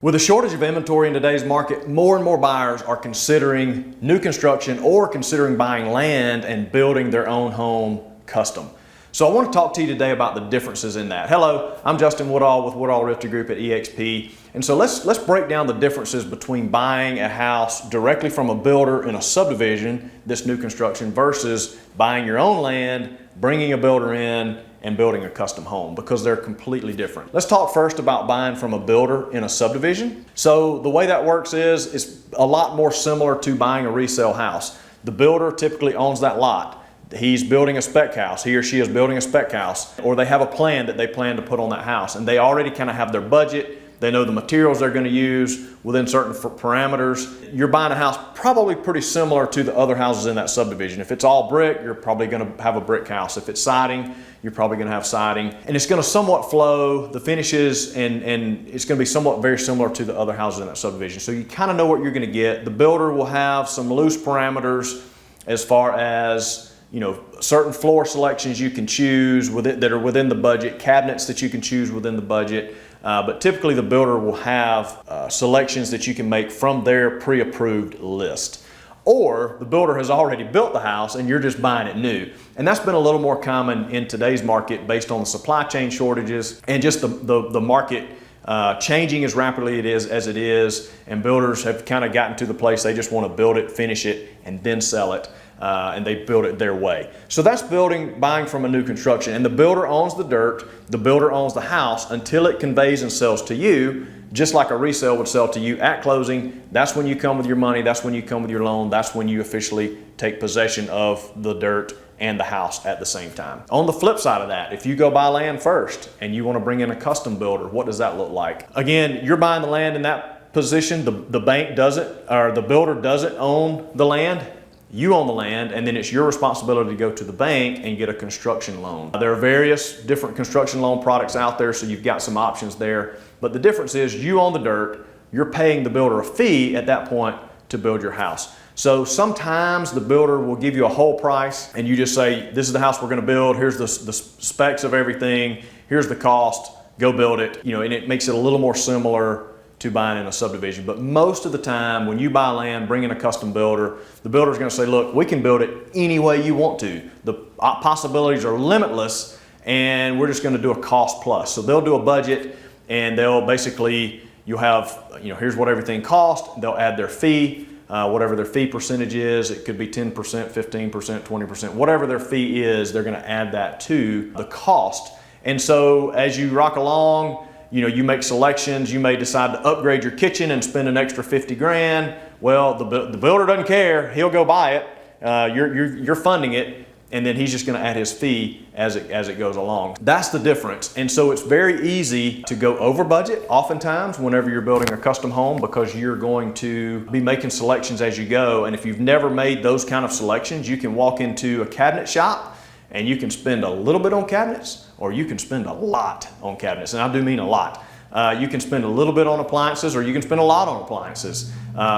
With a shortage of inventory in today's market, more and more buyers are considering new construction or considering buying land and building their own home custom. So I want to talk to you today about the differences in that. Hello, I'm Justin Woodall with Woodall Realty Group at EXP. And so let's break down the differences between buying a house directly from a builder in a subdivision, this new construction, versus buying your own land, bringing a builder in, and building a custom home, because they're completely different. Let's talk first about buying from a builder in a subdivision. So the way that works is it's a lot more similar to buying a resale house. The builder typically owns that lot. He's building a spec house. He or she is building a spec house, or they have a plan that they plan to put on that house, and they already kind of have their budget. They know the materials they're going to use within certain parameters. You're buying a house probably pretty similar to the other houses in that subdivision. If it's all brick, you're probably going to have a brick house. If it's siding, you're probably going to have siding. And it's going to somewhat flow, the finishes, and it's going to be somewhat very similar to the other houses in that subdivision. So you kind of know what you're going to get. The builder will have some loose parameters as far as, you know, certain floor selections you can choose that are within the budget, cabinets that you can choose within the budget. But typically the builder will have selections that you can make from their pre-approved list. Or the builder has already built the house and you're just buying it new. And that's been a little more common in today's market based on the supply chain shortages and just the market changing as rapidly as it is. And builders have kind of gotten to the place they just want to build it, finish it, and then sell it. And they build it their way. So that's buying from a new construction. And the builder owns the dirt, the builder owns the house until it conveys and sells to you, just like a resale would sell to you at closing. That's when you come with your money, that's when you come with your loan, that's when you officially take possession of the dirt and the house at the same time. On the flip side of that, if you go buy land first and you want to bring in a custom builder, what does that look like? Again, you're buying the land in that position, the bank doesn't, or the builder doesn't own the land. You own the land, and then it's your responsibility to go to the bank and get a construction loan. There are various different construction loan products out there, so you've got some options there. But the difference is you own the dirt, you're paying the builder a fee at that point to build your house. So sometimes the builder will give you a whole price and you just say, this is the house we're gonna build, here's the specs of everything, here's the cost, go build it. You know, and it makes it a little more similar to buying in a subdivision. But most of the time when you buy land, bring in a custom builder, the builder's gonna say, look, we can build it any way you want to. The possibilities are limitless, and we're just gonna do a cost plus. So they'll do a budget, and they'll basically, you'll have, you know, here's what everything cost, they'll add their fee, whatever their fee percentage is. It could be 10%, 15%, 20%, whatever their fee is, they're gonna add that to the cost. And so as you rock along, you know, you make selections, you may decide to upgrade your kitchen and spend an extra 50 grand. Well, the builder doesn't care, he'll go buy it, you're funding it, and then he's just gonna add his fee as it goes along. That's the difference. And so it's very easy to go over budget oftentimes whenever you're building a custom home, because you're going to be making selections as you go. And if you've never made those kind of selections, you can walk into a cabinet shop and you can spend a little bit on cabinets, or you can spend a lot on cabinets, and I do mean a lot. You can spend a little bit on appliances, or you can spend a lot on appliances.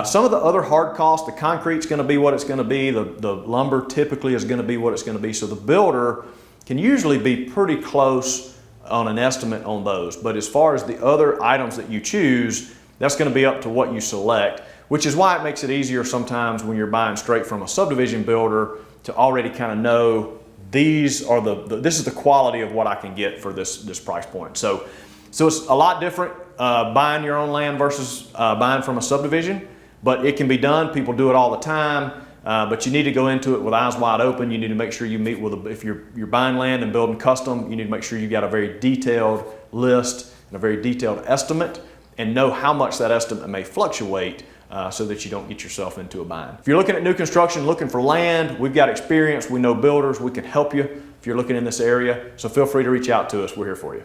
Some of the other hard costs, the concrete's gonna be what it's gonna be, the lumber typically is gonna be what it's gonna be, so the builder can usually be pretty close on an estimate on those. But as far as the other items that you choose, that's gonna be up to what you select, which is why it makes it easier sometimes when you're buying straight from a subdivision builder to already kind of know this is the quality of what I can get for this price point. So it's a lot different buying your own land versus buying from a subdivision, but it can be done. People do it all the time, but you need to go into it with eyes wide open. You need to make sure you meet with, if you're buying land and building custom, you need to make sure you got a very detailed list and a very detailed estimate, and know how much that estimate may fluctuate, so that you don't get yourself into a bind. If you're looking at new construction, looking for land, we've got experience, we know builders, we can help you if you're looking in this area. So feel free to reach out to us, we're here for you.